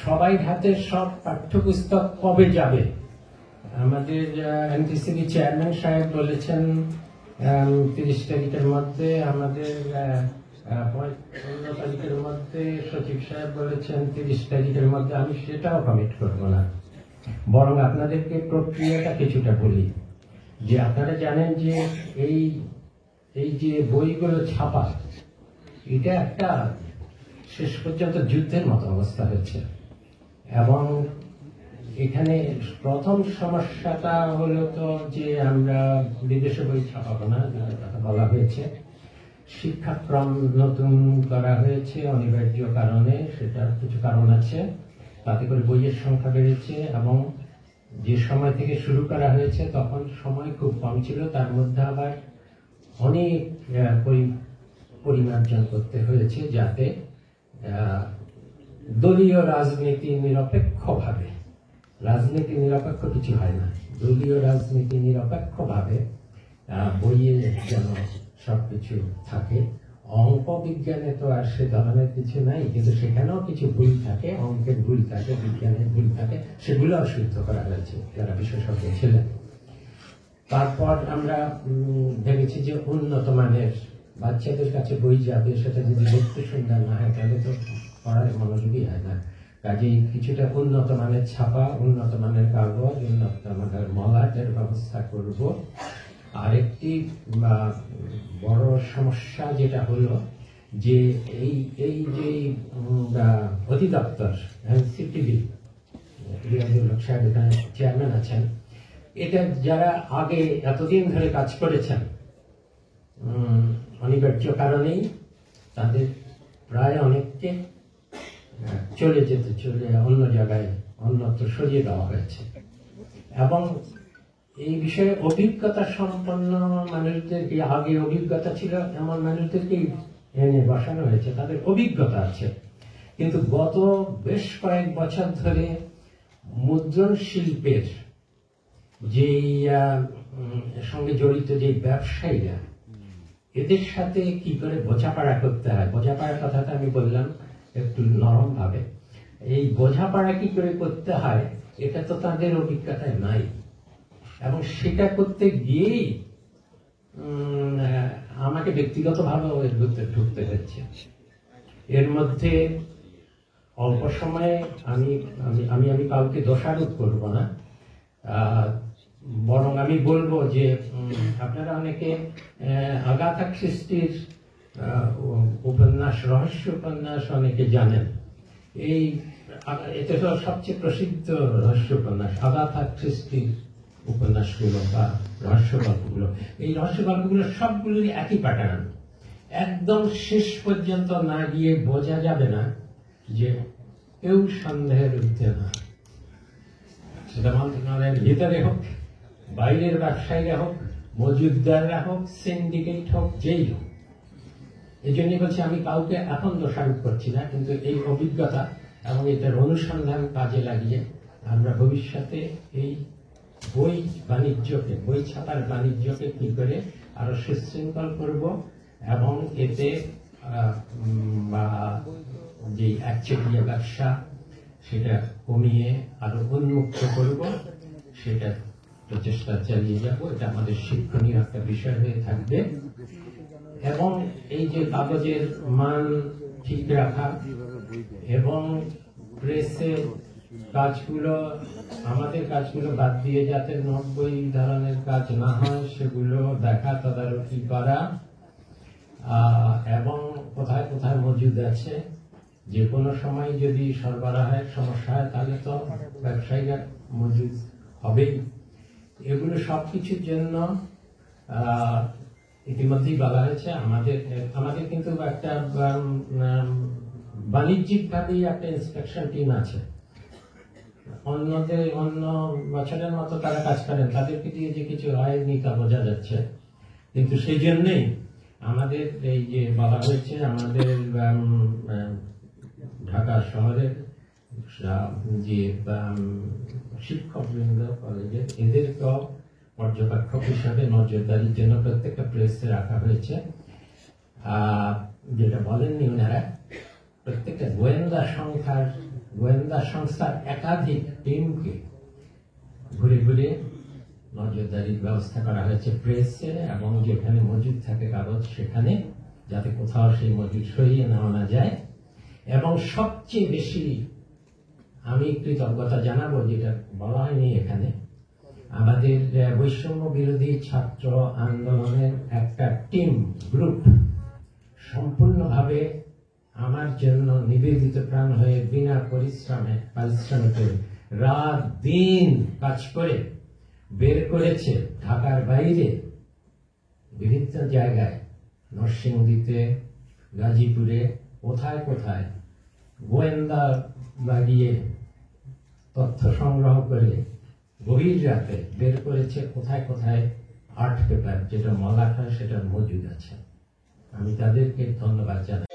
সবাই হাতে সব পাঠ্যপুস্তক কবে যাবে? আমাদের এনটিসিবি চেয়ারম্যান সাহেব বলেছেন 30 তারিখের মধ্যে, আমাদের 15 তারিখের মধ্যে, সচিব সাহেব বলেছেন 30 তারিখের মধ্যে। আমি সেটাও কমিট করব না, বরং আপনাদেরকে প্রক্রিয়াটা কিছুটা বলি। যে আপনারা জানেন যে এই যে বইগুলো ছাপা, এটা একটা শেষ পর্যন্ত যুদ্ধের মতো অবস্থা হচ্ছে। এবং এখানে প্রথম সমস্যাটা হলো তো যে আমরা বিদেশে বই ছাপাবো না, কথা বলা হয়েছে। শিক্ষাক্রম নতুন করা হয়েছে অনিবার্য কারণে, সেটার কিছু কারণ আছে। তাতে করে বইয়ের সংখ্যা বেড়েছে, এবং যে সময় থেকে শুরু করা হয়েছে তখন সময় খুব কম ছিল, তার মধ্যে আবার অনেক পরিমার্জন করতে হয়েছে, যাতে দলীয় রাজনীতি নিরপেক্ষভাবে, রাজনীতি নিরপেক্ষ কিছু হয় না, দলীয় রাজনীতি নিরপেক্ষভাবে বইয়ে যেন সবকিছু থাকে। অঙ্ক বিজ্ঞানে তো আর সে ধরনের কিছু নাই, কিন্তু সেখানেও কিছু ভুল থাকে, অঙ্কের ভুল থাকে, বিজ্ঞানের ভুল থাকে, সেগুলো অশুদ্ধ করা হয়েছে যারা বিশেষজ্ঞ ছিলেন। তারপর আমরা ভেবেছি যে উন্নত মানের বাচ্চাদের কাছে বই যাবে, সেটা যদি দেখতে সুন্দর না হয় তাহলে তো পড়ার মনোযোগী হয় না। কাজেই কিছুটা উন্নত মানের ছাপা, উন্নত মানের কাগজ, উন্নত মানের মলাটের ব্যবস্থা করব। আরেকটি বড় সমস্যা যেটা হলো যে এই যে অধিদপ্তর সিটিভি, সাহেব এখানে চেয়ারম্যান আছেন, এটা যারা আগে এতদিন ধরে কাজ করেছেন অনিবার্য কারণেই তাদের প্রায় অনেককে চলে অন্য জায়গায় অন্যত্র সরিয়ে দেওয়া হয়েছে। এবং এই বিষয়ে অভিজ্ঞতা সম্পন্ন মানুষদেরকে, আগে অভিজ্ঞতা ছিল এমন মানুষদেরকেই এনে বসানো হয়েছে, তাদের অভিজ্ঞতা আছে। কিন্তু গত বেশ কয়েক বছর ধরে মুদ্রণ শিল্পের যেই সঙ্গে জড়িত যে ব্যবসায়ীরা, এদের সাথে কি করে বোঝাপড়া করতে হয়, বোঝাপড়ার কথাটা আমি বললাম একটু নরম ভাবে, এই বোঝাপড়া কি করে করতে হয় এটা তো তাদের অভিজ্ঞতায় নাই। এবং সেটা করতে গিয়েই আমাকে ব্যক্তিগতভাবে এর ভিতরে ঢুকতে হচ্ছে। এর মধ্যে অল্প সময়ে আমি কাউকে দোষারোপ করব না, বরং আমি বলবো যে আপনারা অনেকে আগাথা ক্রিস্টির উপন্যাস, রহস্য উপন্যাস অনেকে জানেন। এটা হলো সবচেয়ে প্রসিদ্ধ রহস্য উপন্যাস, আগাথা ক্রিস্টির উপন্যাসগুলো বা রহস্য গল্পগুলো। এই রহস্য গল্পগুলো সবগুলোরই একই প্যাটার্ন। একদম শেষ পর্যন্ত না গিয়ে বোঝা যাবে না যে কেউ সন্দেহের ঊর্ধ্বে না, সেটা মন্ত্রণালয়ের ভিতরে হোক, বাইরের ব্যবসায়ীরা হোক, মজুদদাররা হোক, সিন্ডিকেট হোক, যেই হোক। এই জন্যই বলছি আমি কাউকে এখন দোষারোপ করছি না, কিন্তু এই অভিজ্ঞতা এবং এটার অনুসন্ধান কাজে লাগিয়ে আমরা ভবিষ্যতে এই বই বাণিজ্যকে, বই ছাপার বাণিজ্যকে কি করে আরো সুশৃঙ্খল করব এবং এতে যে একচেটিয়া ব্যবসা সেটা কমিয়ে আরো উন্মুক্ত করব, সেটা প্রচেষ্টা চালিয়ে যাব। এটা আমাদের শিক্ষণীয় একটা বিষয় হয়ে থাকবে। এবং এই যে কাগজের মান ঠিক রাখা এবং প্রেসের কাজগুলো, আমাদের কাজগুলো বাদ দিয়ে যাতে 90 ধরনের কাজ না হয় সেগুলো দেখা, তদারকি করা, এবং কোথায় কোথায় মজুদ আছে, যে কোনো সময় যদি সরবরাহের সমস্যা হয় তাহলে তো ব্যবসায়ীরা মজুদ হবেই। এগুলো সবকিছুর জন্য ইতিমধ্যেই বলা হয়েছে আমাদের কিন্তু একটা বাণিজ্যিক ভাবেই একটা ইন্সপেকশন টিম আছে। অন্য বছরের মতো তারা কাজ করেন, তাদেরকে দিয়ে যে কিছু হয়নি তা বোঝা যাচ্ছে। কিন্তু সেই জন্যই আমাদের এই যে বলা হয়েছে, আমাদের ঢাকা শহরের যে শিক্ষকবৃন্দ কলেজের, এদেরকেও পর্যবেক্ষক হিসাবে নজরদারির জন্য প্রত্যেকটা প্রেসে রাখা হয়েছে। যেটা বলেননি ওনারা, প্রত্যেকটা গোয়েন্দা সংখ্যার গোয়েন্দা সংস্থার একাধিক টিমকে ঘুরে ঘুরে নজরদারির ব্যবস্থা করা হয়েছে প্রেসে, এবং যেখানে মজুদ থাকে কাগজ সেখানে, যাতে কোথাও সেই মজুদ সরিয়ে নেওয়া না যায়। এবং সবচেয়ে বেশি আমি কৃতজ্ঞতা জানাবো, যেটা বলা হয়নি এখানে, আমাদের বৈষম্য বিরোধী ছাত্র আন্দোলনের একটা টিম গ্রুপ সম্পূর্ণভাবে আমার জন্য নিবেদিত প্রাণ হয়ে বিনা পারিশ্রমিকে রাত দিন কাজ করে বের করেছে ঢাকার বাইরে বিভিন্ন জায়গায়, নরসিংদীতে, গাজীপুরে, কোথায় কোথায় গোয়েন্দা লাগিয়ে তথ্য সংগ্রহ করে গভীর রাতে বের করেছে কোথায় কোথায় আর্ট পেপার, যেটা মলাট হয় সেটা মজুদ আছে। আমি তাদেরকে ধন্যবাদ জানাই।